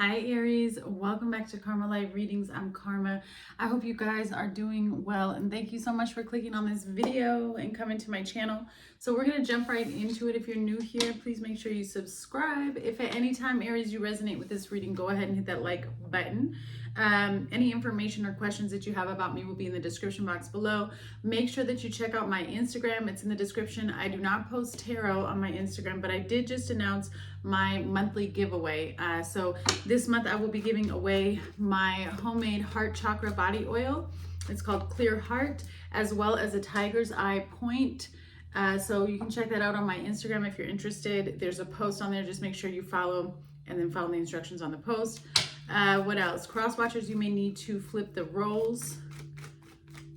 Hi Aries, welcome back to Karma Light Readings. I'm Karma. I hope you guys are doing well and thank you so much for clicking on this video and coming to my channel. So we're going to jump right into it. If you're new here, please make sure you subscribe. If at any time Aries you resonate with this reading, go ahead and hit that like button. Any information or questions that you have about me will be in the description box below. Make sure that you check out my Instagram. It's in the description. I do not post tarot on my Instagram, but I did just announce my monthly giveaway. So this month I will be giving away my homemade heart chakra body oil. It's called Clear Heart, as well as a tiger's eye point. So you can check that out on my Instagram if you're interested. There's a post on there. Just make sure you follow and then follow the instructions on the post. What else? Cross watchers, you may need to flip the roles.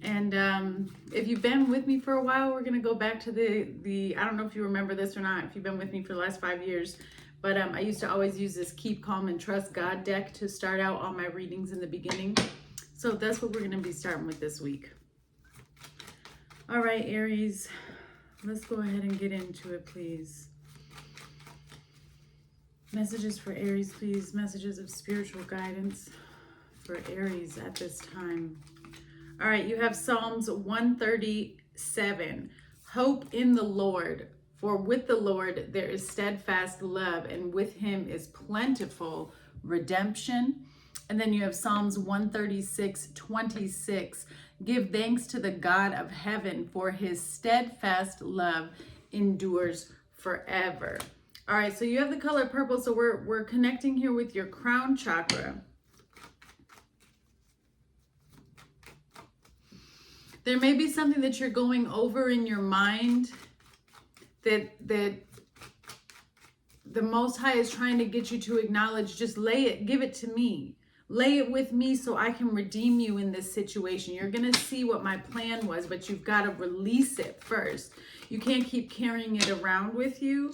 And if you've been with me for a while, we're going to go back to the I don't know if you remember this or not, if you've been with me for the last 5 years, but I used to always use this Keep Calm and Trust God deck to start out all my readings in the beginning. So that's what we're going to be starting with this week. All right, Aries, let's go ahead and get into it, please. Messages for Aries, please. Messages of spiritual guidance for Aries at this time. All right, you have Psalms 137. Hope in the Lord, for with the Lord there is steadfast love, and with him is plentiful redemption. And then you have Psalms 136:26. Give thanks to the God of heaven, for his steadfast love endures forever. All right, so you have the color purple, so we're connecting here with your crown chakra. There may be something that you're going over in your mind that the Most High is trying to get you to acknowledge. Just lay it, give it to me. Lay it with me so I can redeem you in this situation. You're going to see what my plan was, but you've got to release it first. You can't keep carrying it around with you.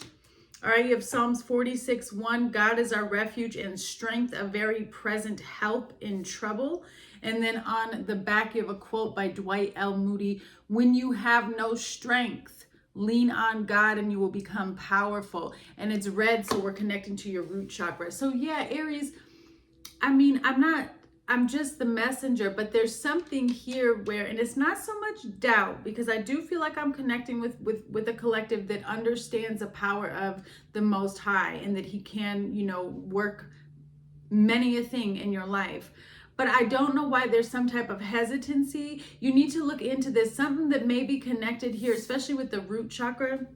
All right, you have Psalms 46:1. God is our refuge and strength, a very present help in trouble. And then on the back, you have a quote by Dwight L. Moody. When you have no strength, lean on God and you will become powerful. And it's red, so we're connecting to your root chakra. So yeah, Aries, I mean, I'm just the messenger, but there's something here where, and it's not so much doubt, because I do feel like I'm connecting with a collective that understands the power of the Most High and that he can, work many a thing in your life. But I don't know why there's some type of hesitancy. You need to look into this, something that may be connected here, especially with the root chakra,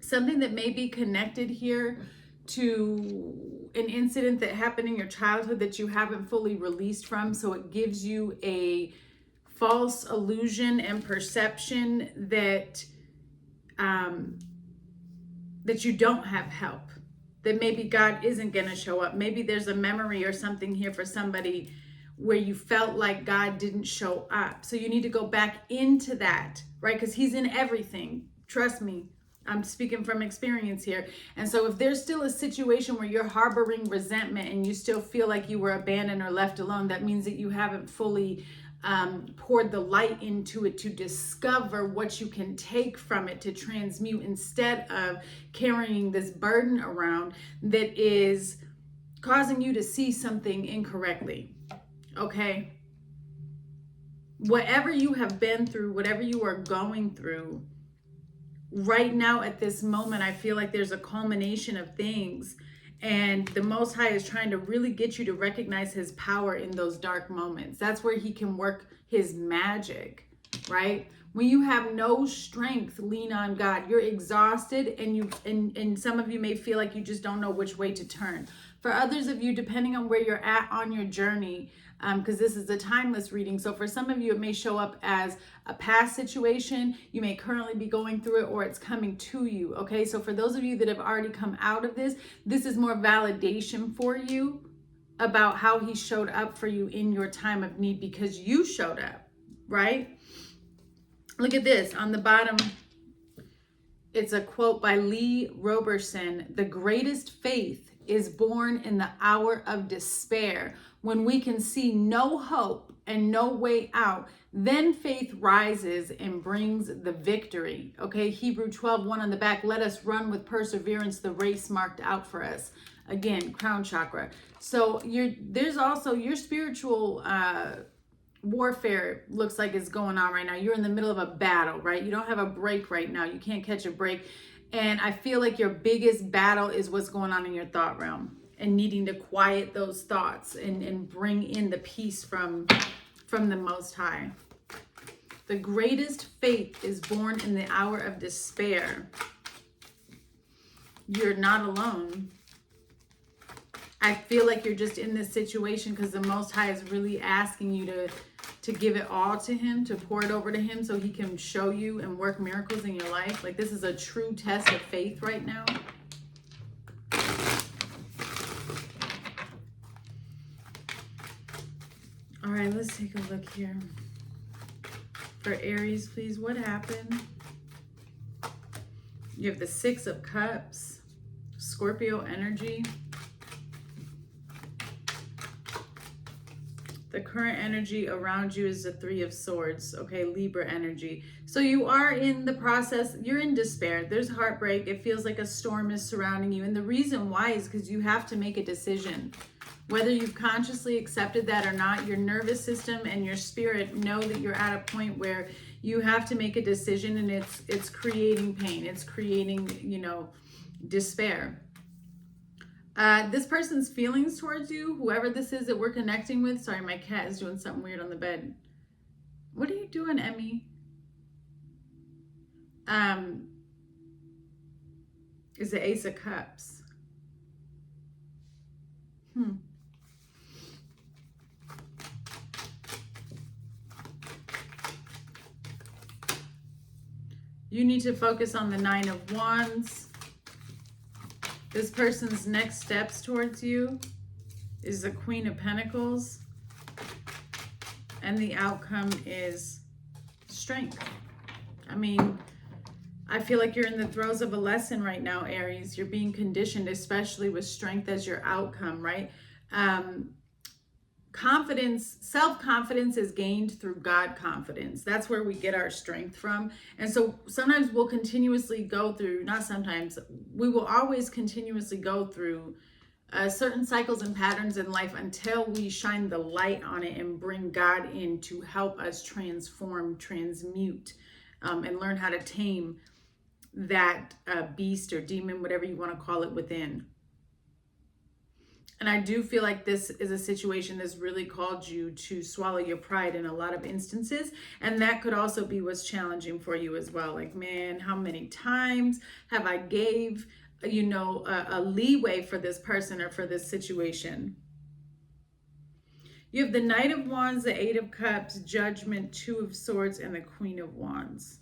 something that may be connected here to an incident that happened in your childhood that you haven't fully released from. So it gives you a false illusion and perception that that you don't have help, that maybe God isn't going to show up. Maybe there's a memory or something here for somebody where you felt like God didn't show up. So you need to go back into that, right? Because he's in everything. Trust me. I'm speaking from experience here. And so if there's still a situation where you're harboring resentment and you still feel like you were abandoned or left alone, that means that you haven't fully poured the light into it to discover what you can take from it to transmute, instead of carrying this burden around that is causing you to see something incorrectly. Okay? Whatever you have been through, whatever you are going through, right now at this moment, I feel like there's a culmination of things, and the Most High is trying to really get you to recognize his power in those dark moments. That's where he can work his magic, right? When you have no strength, lean on God. You're exhausted, and some of you may feel like you just don't know which way to turn. For others of you, depending on where you're at on your journey, because this is a timeless reading. So for some of you, it may show up as a past situation. You may currently be going through it, or it's coming to you. Okay, so for those of you that have already come out of this, this is more validation for you about how he showed up for you in your time of need, because you showed up, right? Look at this on the bottom. It's a quote by Lee Roberson. The greatest faith is born in the hour of despair. When we can see no hope and no way out, then faith rises and brings the victory. Okay, Hebrew 12:1 on the back. Let us run with perseverance the race marked out for us. Again, crown chakra. So there's also your spiritual warfare looks like it's going on right now. You're in the middle of a battle, right? You don't have a break right now. You can't catch a break. And I feel like your biggest battle is what's going on in your thought realm and needing to quiet those thoughts and bring in the peace from the Most High. The greatest faith is born in the hour of despair. You're not alone. I feel like you're just in this situation because the Most High is really asking you to give it all to Him, to pour it over to Him so He can show you and work miracles in your life. Like this is a true test of faith right now. All right, let's take a look here. For Aries, please, what happened? You have the Six of Cups, Scorpio energy. The current energy around you is the Three of Swords, okay, Libra energy. So you are in the process, you're in despair. There's heartbreak. It feels like a storm is surrounding you. And the reason why is because you have to make a decision. Whether you've consciously accepted that or not, your nervous system and your spirit know that you're at a point where you have to make a decision, and it's creating pain. It's creating, despair. This person's feelings towards you, whoever this is that we're connecting with. Sorry, my cat is doing something weird on the bed. What are you doing, Emmy? Is the Ace of Cups. You need to focus on the Nine of Wands. This person's next steps towards you is the Queen of Pentacles. And the outcome is strength. I mean, I feel like you're in the throes of a lesson right now, Aries. You're being conditioned, especially with strength as your outcome, right? Confidence, self-confidence is gained through God confidence. That's where we get our strength from. And so sometimes we'll continuously go through, not sometimes, we will always continuously go through certain cycles and patterns in life until we shine the light on it and bring God in to help us transform, transmute, and learn how to tame that beast or demon, whatever you want to call it, within. And I do feel like this is a situation that's really called you to swallow your pride in a lot of instances. And that could also be what's challenging for you as well. Like, man, how many times have I gave, a leeway for this person or for this situation? You have the Knight of Wands, the Eight of Cups, Judgment, Two of Swords, and the Queen of Wands.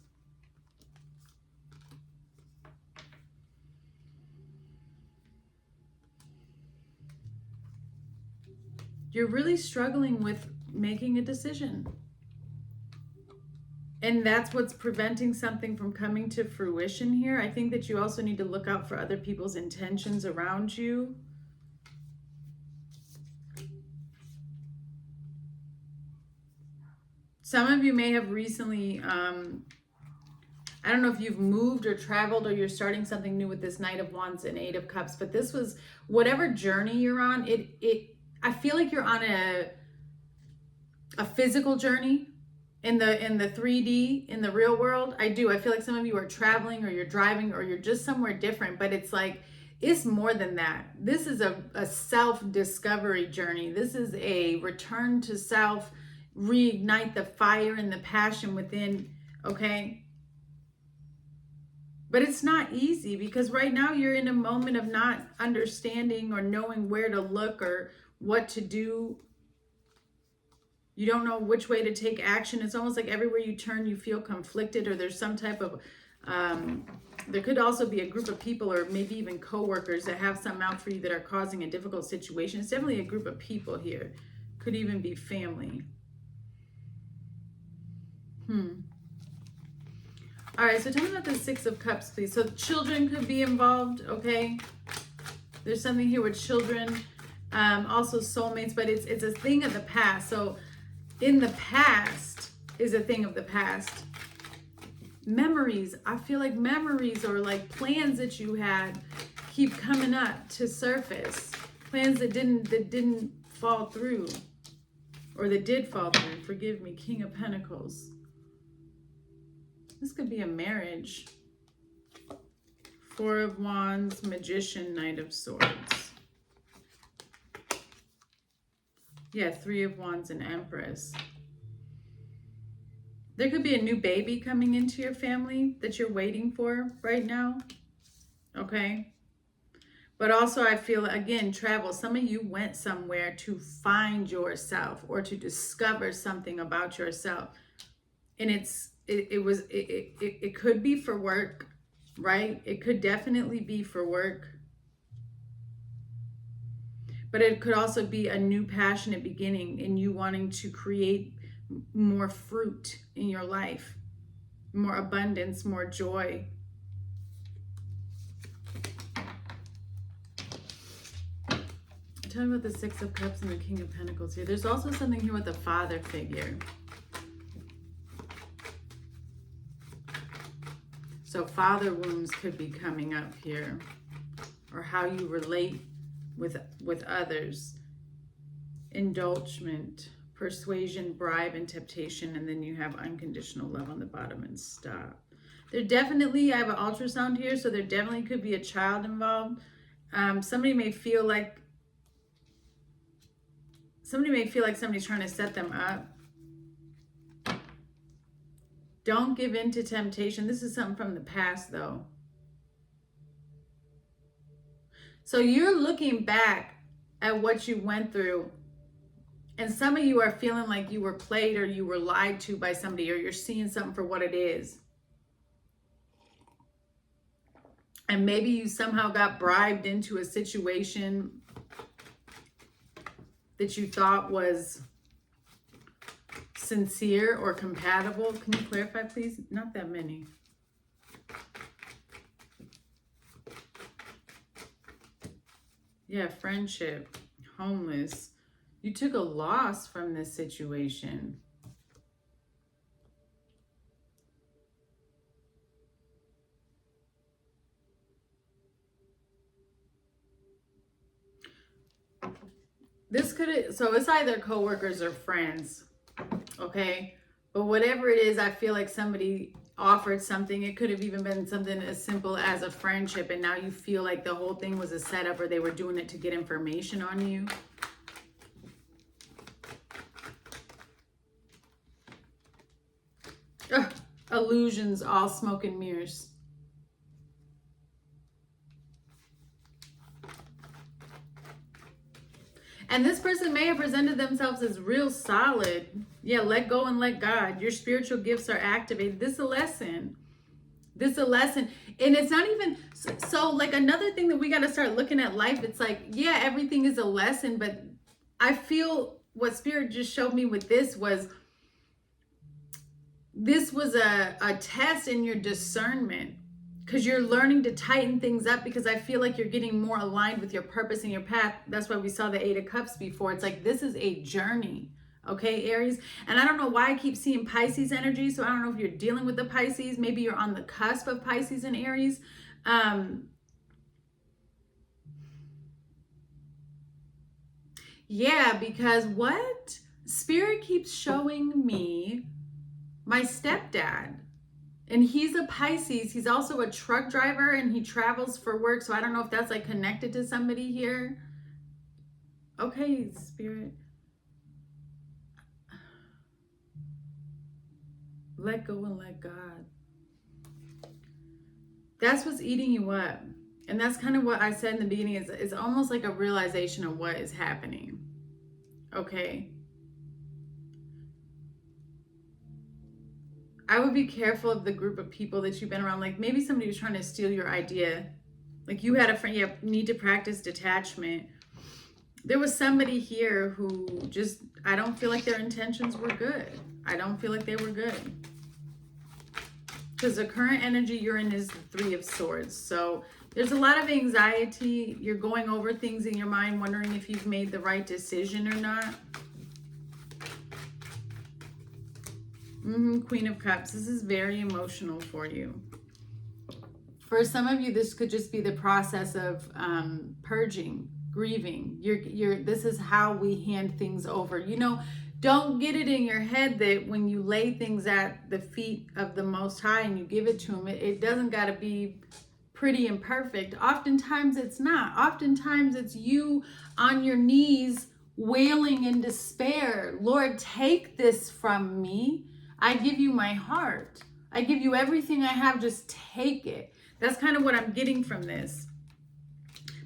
You're really struggling with making a decision. And that's what's preventing something from coming to fruition here. I think that you also need to look out for other people's intentions around you. Some of you may have recently, I don't know if you've moved or traveled or you're starting something new with this Knight of Wands and Eight of Cups, but this was, whatever journey you're on, I feel like you're on a physical journey in the 3D, in the real world. I feel like some of you are traveling or you're driving or you're just somewhere different, but it's like, it's more than that. This is a self-discovery journey. This is a return to self, reignite the fire and the passion within, okay? But it's not easy because right now you're in a moment of not understanding or knowing where to look or what to do. You don't know which way to take action. It's almost like everywhere you turn, you feel conflicted, or there's some type of, there could also be a group of people or maybe even coworkers that have something out for you that are causing a difficult situation. It's definitely a group of people here. Could even be family. All right, so tell me about the Six of Cups, please. So children could be involved, okay? There's something here with children. Also soulmates, but it's a thing of the past. So in the past is a thing of the past. Memories, I feel like memories or like plans that you had keep coming up to surface. Plans that didn't fall through. Or that did fall through. Forgive me. King of Pentacles. This could be a marriage. Four of Wands, Magician, Knight of Swords. Yeah, Three of Wands and Empress. There could be a new baby coming into your family that you're waiting for right now. Okay? But also I feel, again, travel. Some of you went somewhere to find yourself or to discover something about yourself. And it could be for work, right? It could definitely be for work. But it could also be a new passionate beginning in you wanting to create more fruit in your life, more abundance, more joy. Tell me about the Six of Cups and the King of Pentacles here. There's also something here with the father figure. So father wounds could be coming up here, or how you relate with others. Indulgement, persuasion, bribe, and temptation, and then you have unconditional love on the bottom and stop. There definitely, I have an ultrasound here, so there definitely could be a child involved. Somebody may feel like somebody's trying to set them up. Don't give in to temptation. This is something from the past, though. So you're looking back at what you went through, and some of you are feeling like you were played or you were lied to by somebody, or you're seeing something for what it is. And maybe you somehow got bribed into a situation that you thought was sincere or compatible. Can you clarify, please? Not that many. Yeah, friendship, homeless. You took a loss from this situation. This could, so it's either coworkers or friends, okay? But whatever it is, I feel like somebody offered something. It could have even been something as simple as a friendship, and now you feel like the whole thing was a setup, or they were doing it to get information on you. Ugh, illusions, all smoke and mirrors. And this person may have presented themselves as real solid. Yeah, let go and let God. Your spiritual gifts are activated. This is a lesson. This is a lesson. And it's not even, so like another thing that we got to start looking at life, it's like, yeah, everything is a lesson, but I feel what Spirit just showed me with this was a test in your discernment. Because you're learning to tighten things up, because I feel like you're getting more aligned with your purpose and your path. That's why we saw the Eight of Cups before. It's like, this is a journey. Okay, Aries? And I don't know why I keep seeing Pisces energy. So I don't know if you're dealing with the Pisces. Maybe you're on the cusp of Pisces and Aries. Yeah, because what? Spirit keeps showing me my stepdad. And he's a Pisces. He's also a truck driver, and he travels for work. So I don't know if that's like connected to somebody here. Okay, Spirit. Let go and let God. That's what's eating you up. And that's kind of what I said in the beginning. It's almost like a realization of what is happening. Okay. I would be careful of the group of people that you've been around. Like maybe somebody was trying to steal your idea. Like you had a friend, you need to practice detachment. There was somebody here who just, I don't feel like their intentions were good. I don't feel like they were good. Because the current energy you're in is the Three of Swords. So there's a lot of anxiety. You're going over things in your mind, wondering if you've made the right decision or not. Queen of Cups. This is very emotional for you. For some of you, this could just be the process of purging, grieving. This is how we hand things over. You know, don't get it in your head that when you lay things at the feet of the Most High and you give it to Him, it doesn't got to be pretty and perfect. Oftentimes it's not. Oftentimes it's you on your knees wailing in despair. Lord, take this from me. I give you my heart. I give you everything I have. Just take it. That's kind of what I'm getting from this.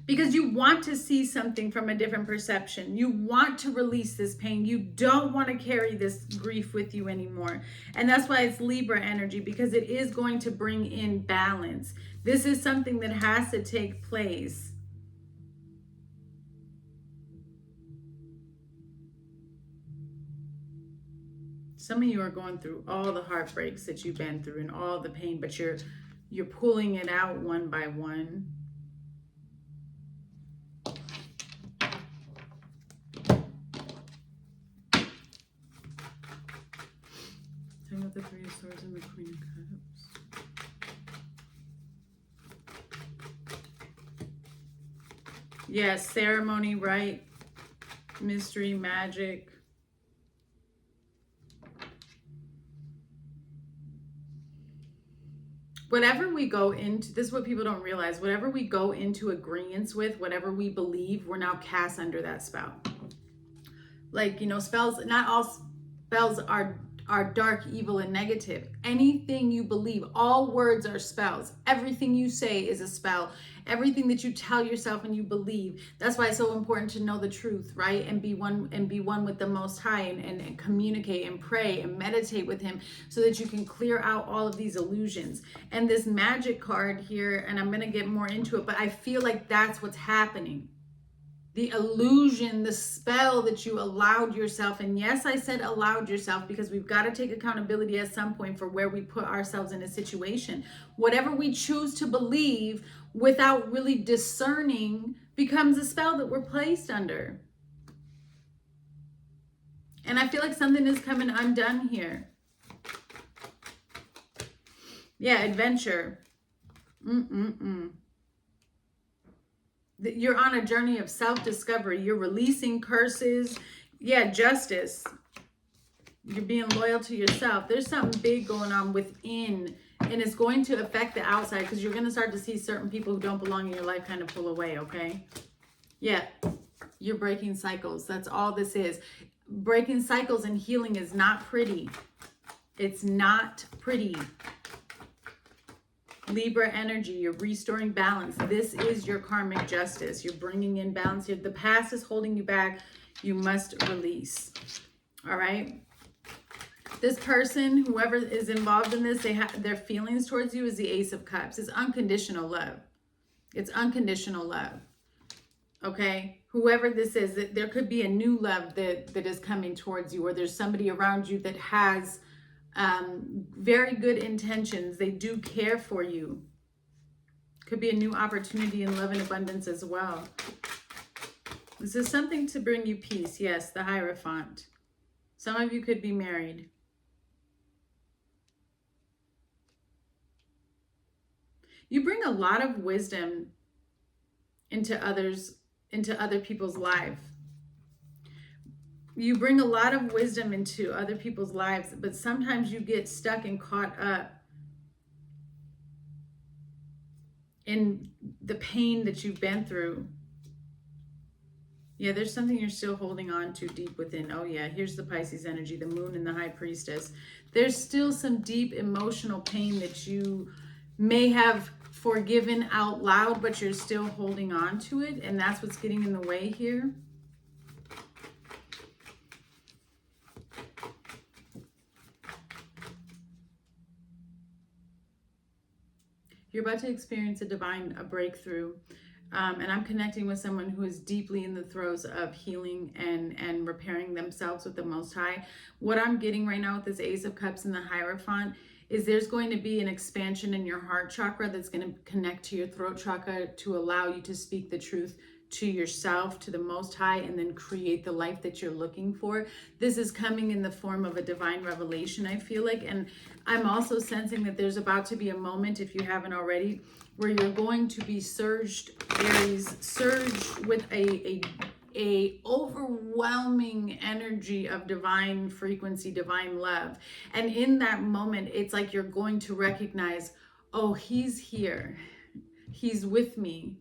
Because you want to see something from a different perception. You want to release this pain. You don't want to carry this grief with you anymore. And that's why it's Libra energy, because it is going to bring in balance. This is something that has to take place. Some of you are going through all the heartbreaks that you've been through and all the pain, but you're pulling it out one by one. Talking about the Three of Swords and the Queen of Cups. Yes, ceremony, rite, mystery, magic. Whatever we go into, this is what people don't realize, whatever we go into agreements with, whatever we believe, we're now cast under that spell. Like, you know, spells, not all spells are dark, evil, and negative. Anything you believe, all words are spells. Everything you say is a spell. Everything that you tell yourself and you believe. That's why it's so important to know the truth, right? And be one with the Most High, and communicate and pray and meditate with Him so that you can clear out all of these illusions. And this magic card here, and I'm going to get more into it, but I feel like that's what's happening. The illusion, the spell that you allowed yourself, and yes, I said allowed yourself because we've got to take accountability at some point for where we put ourselves in a situation. Whatever we choose to believe without really discerning becomes a spell that we're placed under. And I feel like something is coming undone here. Yeah, adventure. You're on a journey of self-discovery. You're releasing curses. Yeah, justice. You're being loyal to yourself. There's something big going on within, and it's going to affect the outside because you're going to start to see certain people who don't belong in your life kind of pull away, okay? Yeah, you're breaking cycles. That's all this is. Breaking cycles and healing is not pretty. It's not pretty. Libra energy, you're restoring balance. This is your karmic justice. You're bringing in balance here. The past is holding you back. You must release. All right? This person, whoever is involved in this, their feelings towards you is the Ace of Cups. It's unconditional love. It's unconditional love. Okay? Whoever this is, there could be a new love that is coming towards you, or there's somebody around you that has very good intentions. They do care for you. Could be a new opportunity in love and abundance as well. This is something to bring you peace. Yes, the Hierophant. Some of you could be married. You bring a lot of wisdom into other people's lives. You bring a lot of wisdom into other people's lives, but sometimes you get stuck and caught up in the pain that you've been through. Yeah, there's something you're still holding on to deep within. Oh yeah, here's the Pisces energy, the Moon and the High Priestess. There's still some deep emotional pain that you may have forgiven out loud, but you're still holding on to it, and that's what's getting in the way here. You're about to experience a breakthrough. And I'm connecting with someone who is deeply in the throes of healing and repairing themselves with the Most High. What I'm getting right now with this Ace of Cups and the Hierophant is there's going to be an expansion in your heart chakra that's going to connect to your throat chakra to allow you to speak the truth to yourself, to the Most High, and then create the life that you're looking for. This is coming in the form of a divine revelation, I feel like. And I'm also sensing that there's about to be a moment, if you haven't already, where you're going to be surged, Aries, surged with a overwhelming energy of divine frequency, divine love. And in that moment, it's like you're going to recognize, oh, he's here. He's with me.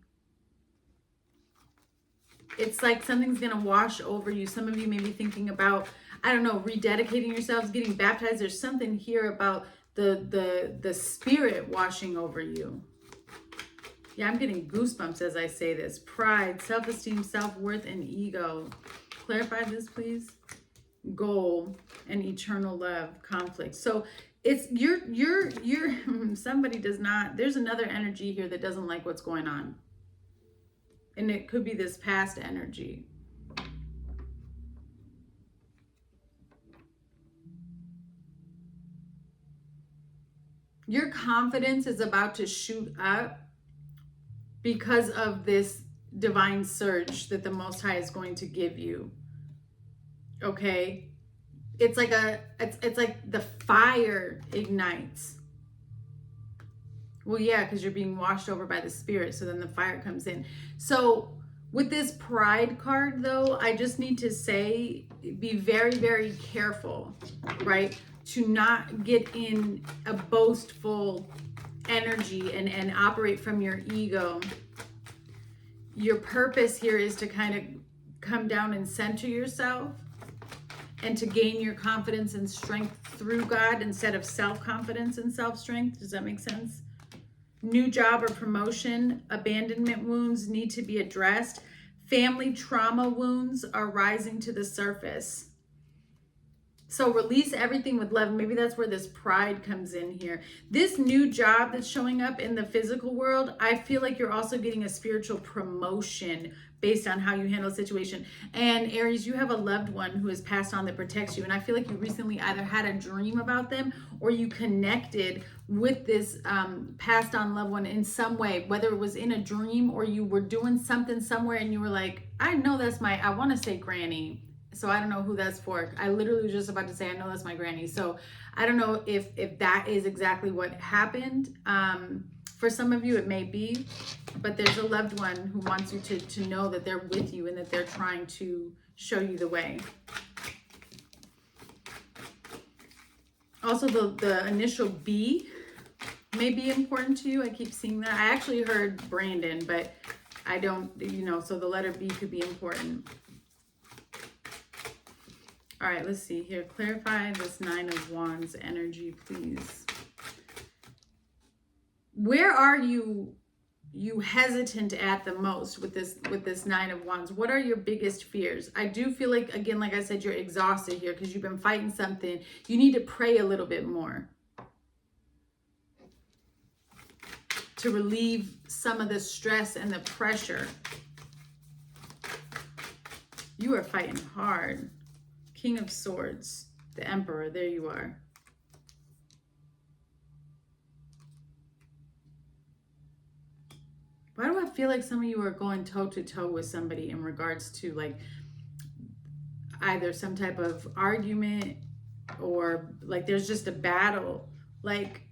It's like something's going to wash over you. Some of you may be thinking about, I don't know, rededicating yourselves, getting baptized. There's something here about the spirit washing over you. Yeah, I'm getting goosebumps as I say this. Pride, self-esteem, self-worth, and ego. Clarify this, please. Goal and eternal love, conflict. So it's you're somebody does not, there's another energy here that doesn't like what's going on. And it could be this past energy. Your confidence is about to shoot up because of this divine surge that the Most High is going to give you. Okay? It's like it's like the fire ignites. Well, yeah, because you're being washed over by the Spirit, so then the fire comes in. So with this pride card, though, I just need to say, be very, very careful, right? To not get in a boastful energy and operate from your ego. Your purpose here is to kind of come down and center yourself and to gain your confidence and strength through God instead of self-confidence and self-strength. Does that make sense? New job or promotion, abandonment wounds need to be addressed. Family trauma wounds are rising to the surface. So release everything with love. Maybe that's where this pride comes in here. This new job that's showing up in the physical world, I feel like you're also getting a spiritual promotion based on how you handle a situation. And Aries, you have a loved one who has passed on that protects you. And I feel like you recently either had a dream about them or you connected with this passed on loved one in some way, whether it was in a dream or you were doing something somewhere and you were like, I know that's I want to say granny. So I don't know who that's for. I literally was just about to say, I know that's my granny. So I don't know if that is exactly what happened. For some of you, it may be, but there's a loved one who wants you to know that they're with you and that they're trying to show you the way. Also, the initial B may be important to you. I keep seeing that. I actually heard Brandon, but I don't, so the letter B could be important. All right, let's see here. Clarify this Nine of Wands energy, please. Where are you hesitant at the most with this Nine of Wands? What are your biggest fears? I do feel like, again, like I said, you're exhausted here because you've been fighting something. You need to pray a little bit more to relieve some of the stress and the pressure. You are fighting hard. King of Swords, the Emperor, there you are. Why do I feel like some of you are going toe to toe with somebody in regards to like either some type of argument or like there's just a battle, like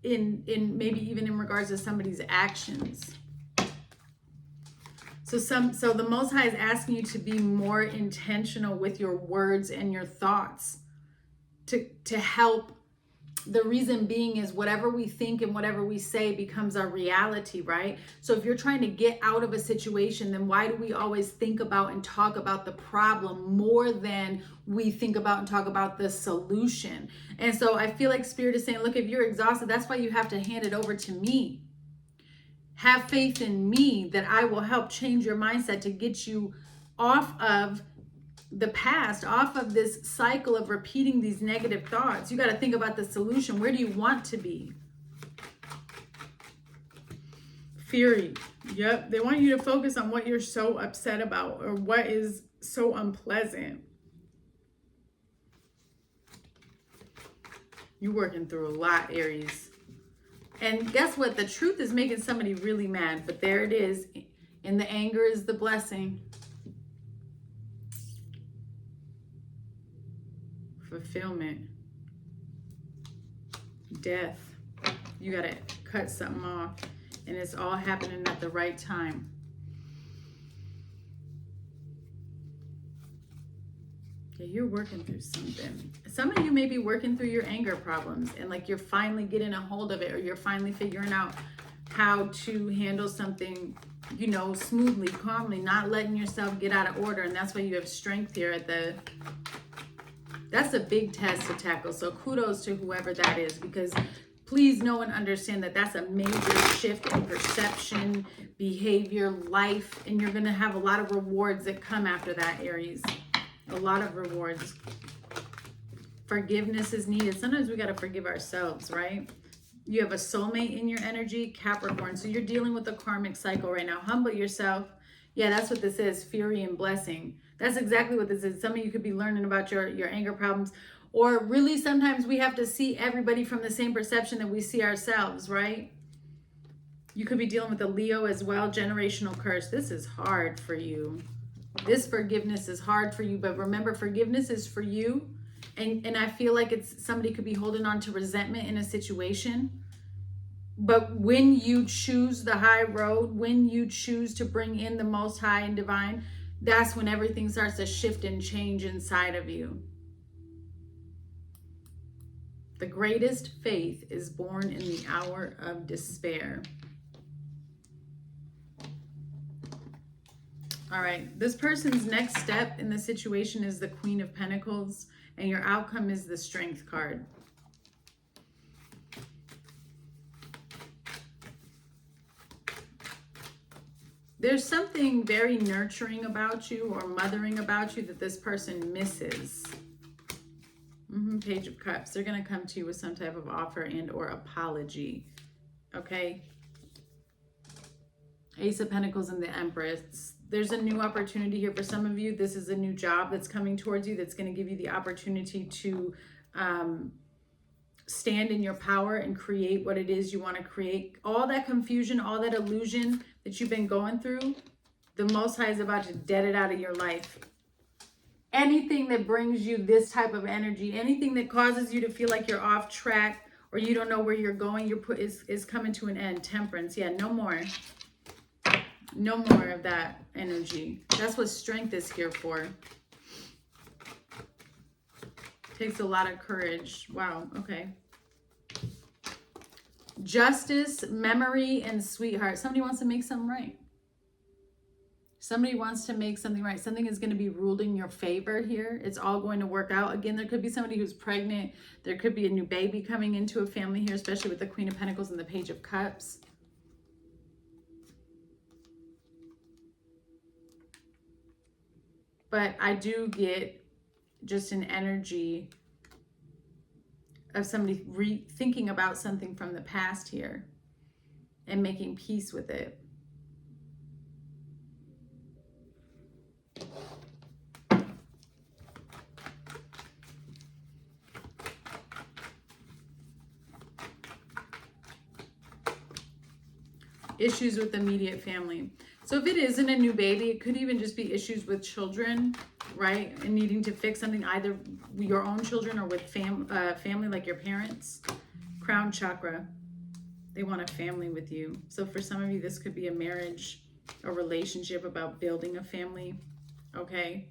in maybe even in regards to somebody's actions. So the Most High is asking you to be more intentional with your words and your thoughts to help. The reason being is whatever we think and whatever we say becomes our reality, right? So if you're trying to get out of a situation, then why do we always think about and talk about the problem more than we think about and talk about the solution? And so I feel like Spirit is saying, look, if you're exhausted, that's why you have to hand it over to me. Have faith in me that I will help change your mindset to get you off of the past, off of this cycle of repeating these negative thoughts. You got to think about the solution. Where do you want to be? Fury. Yep. They want you to focus on what you're so upset about or what is so unpleasant. You're working through a lot, Aries. And guess what? The truth is making somebody really mad, but there it is. And the anger is the blessing. Fulfillment. Death. You got to cut something off. And it's all happening at the right time. Yeah, you're working through something. Some of you may be working through your anger problems. And like you're finally getting a hold of it. Or you're finally figuring out how to handle something, you know, smoothly, calmly, not letting yourself get out of order. And that's why you have strength here at the, that's a big test to tackle. So kudos to whoever that is, because please know and understand that that's a major shift in perception, behavior, life, and you're going to have a lot of rewards that come after that, Aries. A lot of rewards. Forgiveness is needed. Sometimes we got to forgive ourselves, right? You have a soulmate in your energy, Capricorn. So you're dealing with a karmic cycle right now. Humble yourself. Yeah, that's what this is. Fury and blessing. That's exactly what this is. Some of you could be learning about your anger problems. Or really sometimes we have to see everybody from the same perception that we see ourselves, right? You could be dealing with a Leo as well. Generational curse. This is hard for you. This forgiveness is hard for you. But remember, forgiveness is for you. And I feel like it's somebody could be holding on to resentment in a situation. But when you choose the high road, when you choose to bring in the Most High and Divine, that's when everything starts to shift and change inside of you. The greatest faith is born in the hour of despair. All right, this person's next step in the situation is the Queen of Pentacles, and your outcome is the Strength card. There's something very nurturing about you or mothering about you that this person misses. Page of Cups. They're going to come to you with some type of offer and or apology. Okay? Ace of Pentacles and the Empress. There's a new opportunity here for some of you. This is a new job that's coming towards you that's going to give you the opportunity to stand in your power and create what it is you want to create. All that confusion, all that illusion that you've been going through, the Most High is about to dead it out of your life. Anything that brings you this type of energy, anything that causes you to feel like you're off track or you don't know where you're going, is coming to an end. Temperance. Yeah, no more. No more of that energy. That's what strength is here for. Takes a lot of courage. Wow, okay. Justice, memory, and sweetheart. Somebody wants to make something right. Somebody wants to make something right. Something is going to be ruled in your favor here. It's all going to work out. Again, there could be somebody who's pregnant. There could be a new baby coming into a family here, especially with the Queen of Pentacles and the Page of Cups. But I do get just an energy of somebody thinking about something from the past here and making peace with it. Issues with immediate family. So if it isn't a new baby, it could even just be issues with children, right? And needing to fix something, either your own children or with family, like your parents. Crown chakra. They want a family with you. So for some of you, this could be a marriage, a relationship about building a family. Okay.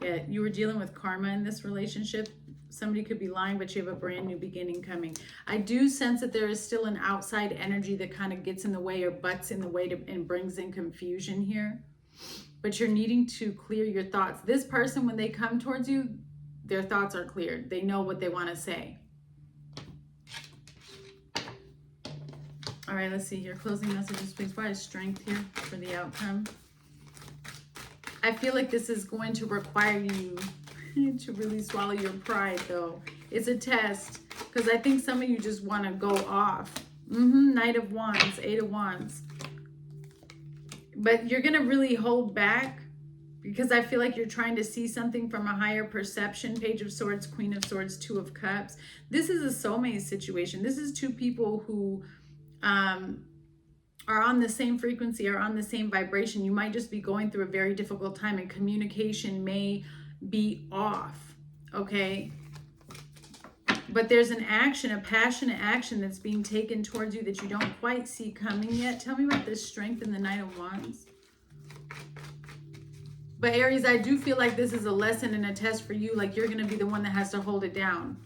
Yeah, you were dealing with karma in this relationship. Somebody could be lying, but you have a brand new beginning coming. I do sense that there is still an outside energy that kind of gets in the way or butts in the way and brings in confusion here. But you're needing to clear your thoughts. This person, when they come towards you, their thoughts are cleared. They know what they want to say. All right, let's see here. Closing messages, please. Why is strength here for the outcome? I feel like this is going to require you to really swallow your pride, though. It's a test, because I think some of you just want to go off. Knight of Wands, Eight of Wands. But you're going to really hold back, because I feel like you're trying to see something from a higher perception. Page of Swords, Queen of Swords, Two of Cups. This is a soulmate situation. This is two people who are on the same frequency, are on the same vibration. You might just be going through a very difficult time and communication may be off, okay? But there's an action, a passionate action that's being taken towards you that you don't quite see coming yet. Tell me about this Strength in the Knight of Wands. But Aries, I do feel like this is a lesson and a test for you. Like you're going to be the one that has to hold it down.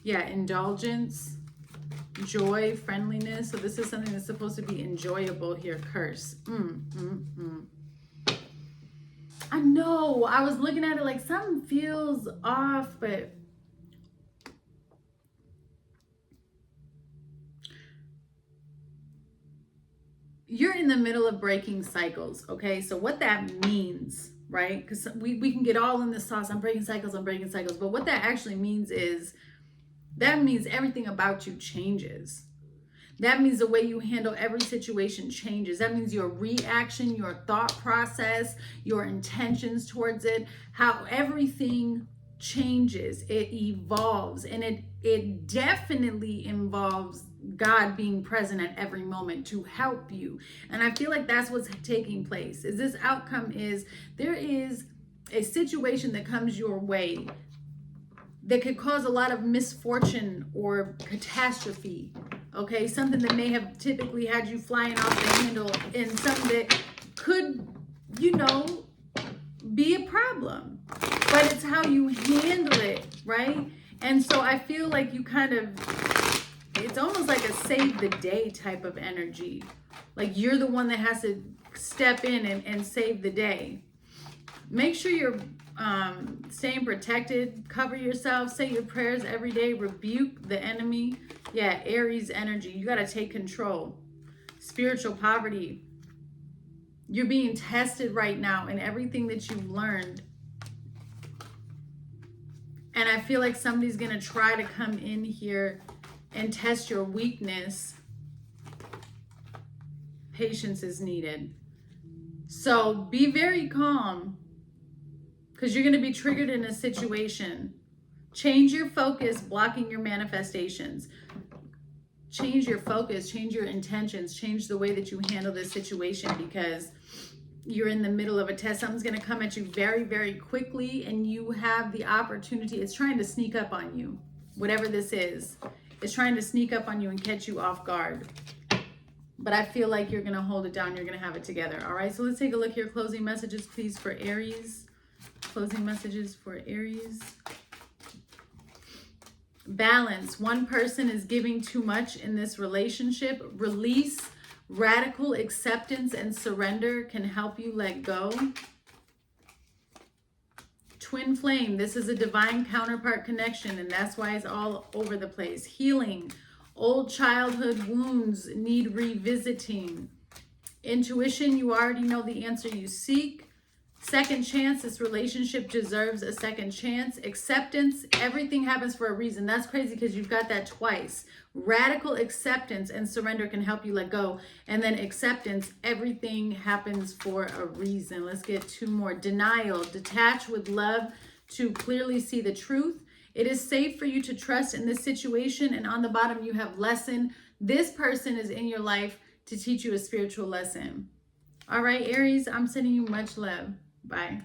Yeah, indulgence, joy, friendliness. So this is something that's supposed to be enjoyable here. Curse. I know. I was looking at it like something feels off, but you're in the middle of breaking cycles, okay? So what that means, right? Because we can get all in the sauce. I'm breaking cycles. But what that actually means is, that means everything about you changes. That means the way you handle every situation changes. That means your reaction, your thought process, your intentions towards it, how everything changes. It evolves, and it definitely involves God being present at every moment to help you. And I feel like that's what's taking place. Is this outcome is there is a situation that comes your way that could cause a lot of misfortune or catastrophe. Okay, something that may have typically had you flying off the handle, and something that could, you know, be a problem. But it's how you handle it, right? And so I feel like you kind of, it's almost like a save the day type of energy. Like you're the one that has to step in and save the day. Make sure you're staying protected, cover yourself, say your prayers every day, rebuke the enemy. Yeah, Aries energy, you got to take control. Spiritual poverty, you're being tested right now in everything that you've learned. And I feel like somebody's going to try to come in here and test your weakness. Patience is needed. So be very calm, because you're going to be triggered in a situation. Change your focus, blocking your manifestations. Change your focus, change your intentions, change the way that you handle this situation, because you're in the middle of a test. Something's going to come at you very, very quickly, and you have the opportunity. It's trying to sneak up on you. Whatever this is, it's trying to sneak up on you and catch you off guard. But I feel like you're going to hold it down. You're going to have it together. All right, so let's take a look here. Closing messages, please, for Aries. Closing messages for Aries. Balance. One person is giving too much in this relationship. Release. Radical acceptance and surrender can help you let go. Twin flame. This is a divine counterpart connection, and that's why it's all over the place. Healing. Old childhood wounds need revisiting. Intuition. You already know the answer you seek. Second chance. This relationship deserves a second chance. Acceptance. Everything happens for a reason. That's crazy because you've got that twice. Radical acceptance and surrender can help you let go. And then acceptance. Everything happens for a reason. Let's get two more. Denial. Detach with love to clearly see the truth. It is safe for you to trust in this situation. And on the bottom, you have lesson. This person is in your life to teach you a spiritual lesson. All right, Aries, I'm sending you much love. Bye.